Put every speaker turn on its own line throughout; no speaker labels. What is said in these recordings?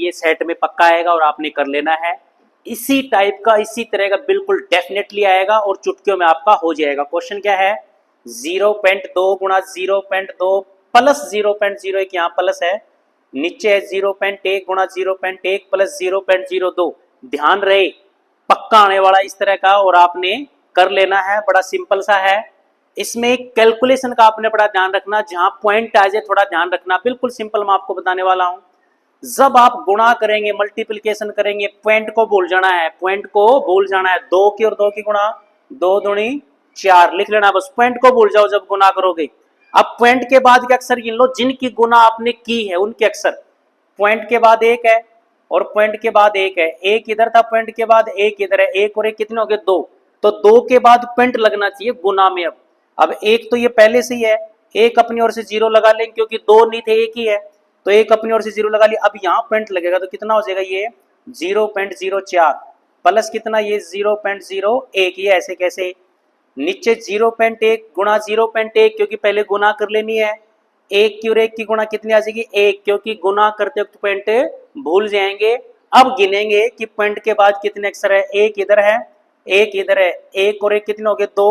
ये सेट में पक्का आएगा और आपने कर लेना है। इसी टाइप का, इसी तरह का बिल्कुल डेफिनेटली आएगा और चुटकियों में आपका हो जाएगा। क्वेश्चन क्या है, 0.2 गुणा 0.2 प्लस 0.01, यहाँ प्लस है, नीचे है 0.1 गुणा 0.1 प्लस 0.02। ध्यान रहे पक्का आने वाला इस तरह का, और आपने कर लेना है। बड़ा सिंपल सा है। इसमें कैलकुलेशन का आपने बड़ा ध्यान रखना, जहां पॉइंट आ जाए थोड़ा ध्यान रखना। बिल्कुल सिंपल मैं आपको बताने वाला हूं। जब आप गुणा करेंगे, मल्टीप्लिकेशन करेंगे, पॉइंट को भूल जाना है, पॉइंट को भूल जाना है। 2 की और 2 की गुणा, 2 दूनी 4 लिख लेना, बस पॉइंट को भूल जाओ जब गुणा करोगे। अब पॉइंट के बाद के अक्षर गिन लो, जिनकी गुणा आपने की है उनके अक्षर। पॉइंट के बाद एक है और पॉइंट के बाद एक है, एक इधर था, पॉइंट के बाद एक इधर है, एक और एक कितने हो गए, 2। तो 2 के बाद पॉइंट लगना चाहिए गुना में। अब एक तो ये पहले से ही है, एक अपनी ओर से 0 लगा लेंगे क्योंकि 2 नहीं थे, एक ही है, तो एक अपनी ओर से 0 लगा लिया। अब यहाँ पॉइंट लगेगा तो कितना हो जाएगा, ये 0.04 प्लस कितना, ये 0.01। ये ऐसे कैसे, नीचे 0.1 गुणा 0.1 क्योंकि पहले गुना कर लेनी है। एक की और एक की गुणा कितनी आ जाएगी, 1, क्योंकि गुना करते वक्त पॉइंट भूल जाएंगे। अब गिनेंगे कि पॉइंट के बाद कितने अक्षर है, एक इधर है, एक इधर है, एक और एक कितने हो गए, 2।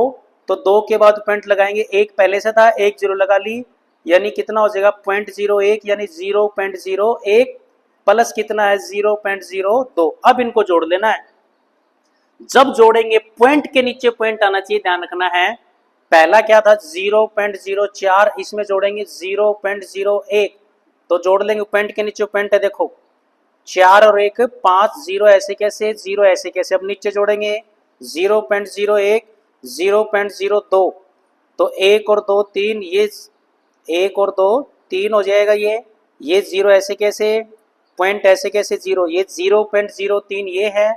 तो 2 के बाद पॉइंट लगाएंगे, एक पहले से था, एक 0 लगा ली, यानी कितना हो जाएगा 0.01, यानी 0.01 प्लस कितना है 0.02। अब इनको जोड़ लेना है। जब जोड़ेंगे पॉइंट के नीचे पॉइंट आना चाहिए, ध्यान रखना है। पहला क्या था 0.04, इसमें जोड़ेंगे 0.01, तो जोड़ लेंगे पॉइंट के नीचे पॉइंट है, देखो 4 और 1 5, 0 ऐसे कैसे, 0 ऐसे कैसे। अब नीचे जोड़ेंगे 0.01, 0.02, तो 1 और 2 3, ये 1 और 2 3 हो जाएगा। ये 0 ऐसे कैसे, पॉइंट ऐसे कैसे 0, ये 0.03 ये है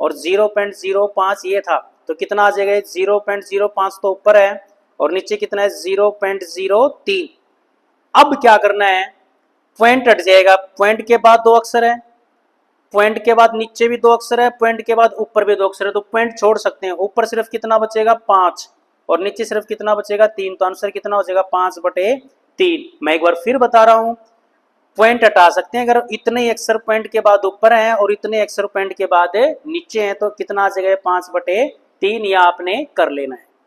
और 0.05 ये था, तो कितना आ जाएगा 0.05 तो ऊपर है और नीचे कितना है 0.03। अब क्या करना है, पॉइंट हट जाएगा, पॉइंट के बाद 2 अक्षर है, पॉइंट के बाद नीचे भी 2 अक्षर है, पॉइंट के बाद ऊपर भी 2 अक्षर है, तो पॉइंट छोड़ सकते हैं। ऊपर सिर्फ कितना बचेगा 5 और नीचे सिर्फ कितना बचेगा 3, तो आंसर कितना हो जाएगा 5/3। मैं एक बार फिर बता रहा हूं, पॉइंट हटा सकते हैं अगर इतने ही अक्षर पॉइंट के बाद ऊपर हैं और इतने अक्षर पॉइंट के बाद नीचे हैं, तो कितना आ जाएगा 5/3। यह आपने कर लेना है।